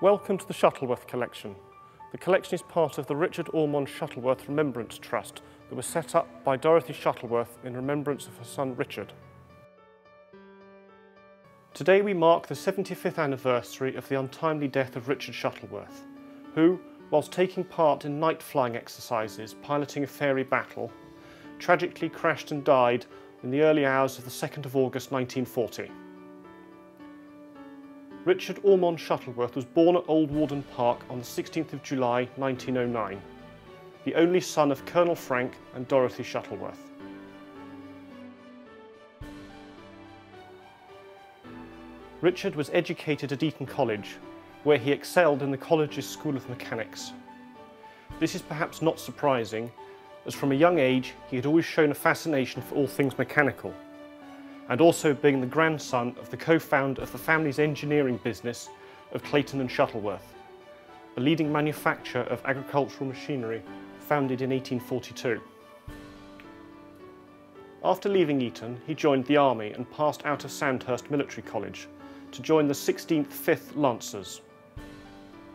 Welcome to the Shuttleworth collection. The collection is part of the Richard Ormonde Shuttleworth Remembrance Trust that was set up by Dorothy Shuttleworth in remembrance of her son Richard. Today we mark the 75th anniversary of the untimely death of Richard Shuttleworth, who, whilst taking part in night flying exercises piloting a Fairey Battle, tragically crashed and died in the early hours of the 2nd of August 1940. Richard Ormonde Shuttleworth was born at Old Warden Park on the 16th of July 1909, the only son of Colonel Frank and Dorothy Shuttleworth. Richard was educated at Eton College, where he excelled in the college's School of Mechanics. This is perhaps not surprising, as from a young age he had always shown a fascination for all things mechanical, and also being the grandson of the co-founder of the family's engineering business of Clayton and Shuttleworth, a leading manufacturer of agricultural machinery founded in 1842. After leaving Eton, he joined the army and passed out of Sandhurst Military College to join the 16th 5th Lancers.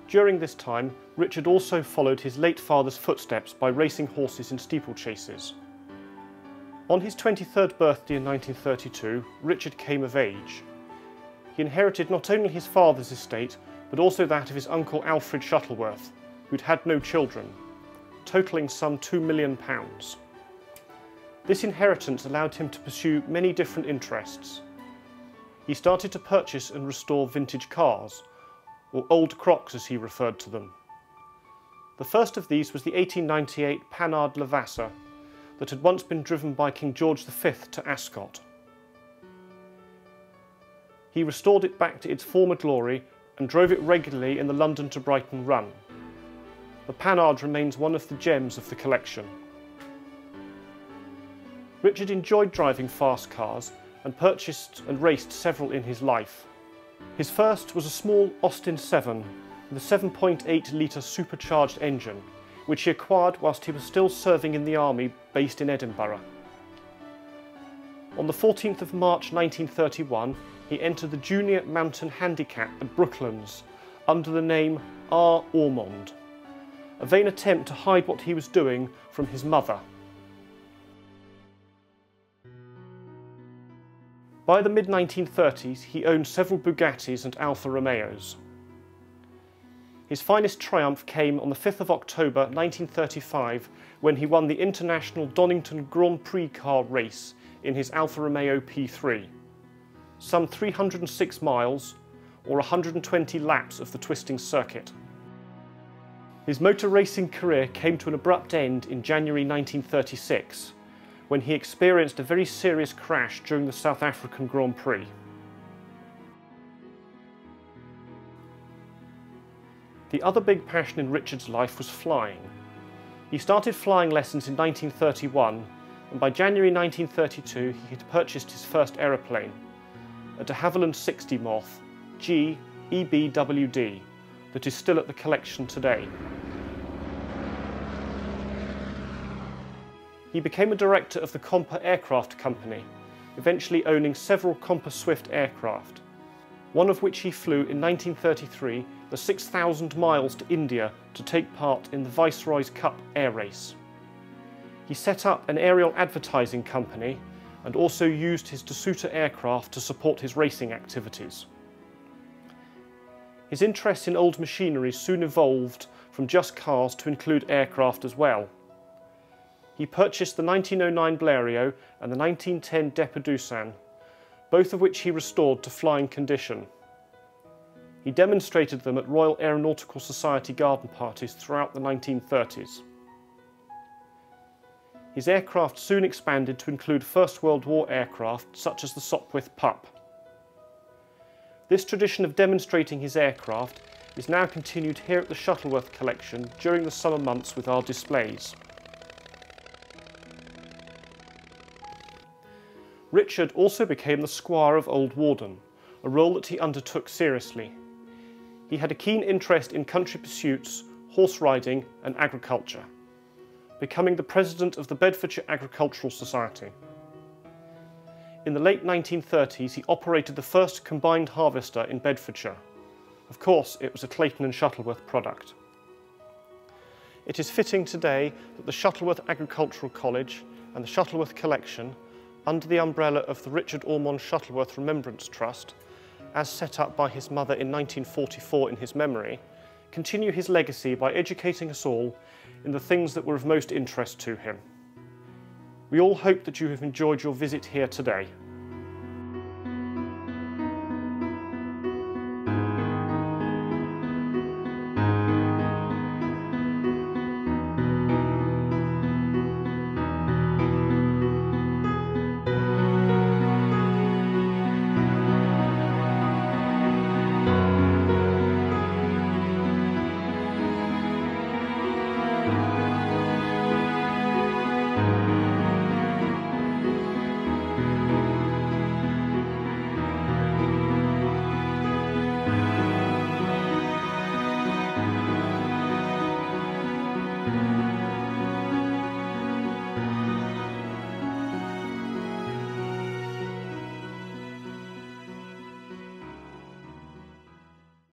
During this time, Richard also followed his late father's footsteps by racing horses in steeplechases. On his 23rd birthday in 1932, Richard came of age. He inherited not only his father's estate, but also that of his uncle Alfred Shuttleworth, who'd had no children, totalling some £2 million. This inheritance allowed him to pursue many different interests. He started to purchase and restore vintage cars, or old crocks as he referred to them. The first of these was the 1898 Panhard Levasseur, that had once been driven by King George V to Ascot. He restored it back to its former glory and drove it regularly in the London to Brighton run. The Panhard remains one of the gems of the collection. Richard enjoyed driving fast cars and purchased and raced several in his life. His first was a small Austin 7 with a 7.8 litre supercharged engine, which he acquired whilst he was still serving in the army based in Edinburgh. On the 14th of March 1931, he entered the Junior Mountain Handicap at Brooklands under the name R. Ormonde, a vain attempt to hide what he was doing from his mother. By the mid-1930s, he owned several Bugattis and Alfa Romeos. His finest triumph came on the 5th of October 1935 when he won the International Donington Grand Prix car race in his Alfa Romeo P3, some 306 miles or 120 laps of the twisting circuit. His motor racing career came to an abrupt end in January 1936 when he experienced a very serious crash during the South African Grand Prix. The other big passion in Richard's life was flying. He started flying lessons in 1931, and by January 1932 he had purchased his first aeroplane, a de Havilland 60 Moth G EBWD, that is still at the collection today. He became a director of the Comper Aircraft Company, eventually owning several Comper Swift aircraft, one of which he flew in 1933 the 6,000 miles to India to take part in the Viceroy's Cup air race. He set up an aerial advertising company and also used his De Soto aircraft to support his racing activities. His interest in old machinery soon evolved from just cars to include aircraft as well. He purchased the 1909 Blériot and the 1910 Dépêche-Dussin, both of which he restored to flying condition. He demonstrated them at Royal Aeronautical Society garden parties throughout the 1930s. His aircraft soon expanded to include First World War aircraft such as the Sopwith Pup. This tradition of demonstrating his aircraft is now continued here at the Shuttleworth collection during the summer months with our displays. Richard also became the Squire of Old Warden, a role that he undertook seriously. He had a keen interest in country pursuits, horse riding and agriculture, becoming the president of the Bedfordshire Agricultural Society. In the late 1930s, he operated the first combined harvester in Bedfordshire, Of course, it was a Clayton and Shuttleworth product. It is fitting today that the Shuttleworth Agricultural College and the Shuttleworth Collection, under the umbrella of the Richard Ormonde Shuttleworth Remembrance Trust, as set up by his mother in 1944 in his memory, continue his legacy by educating us all in the things that were of most interest to him. We all hope that you have enjoyed your visit here today.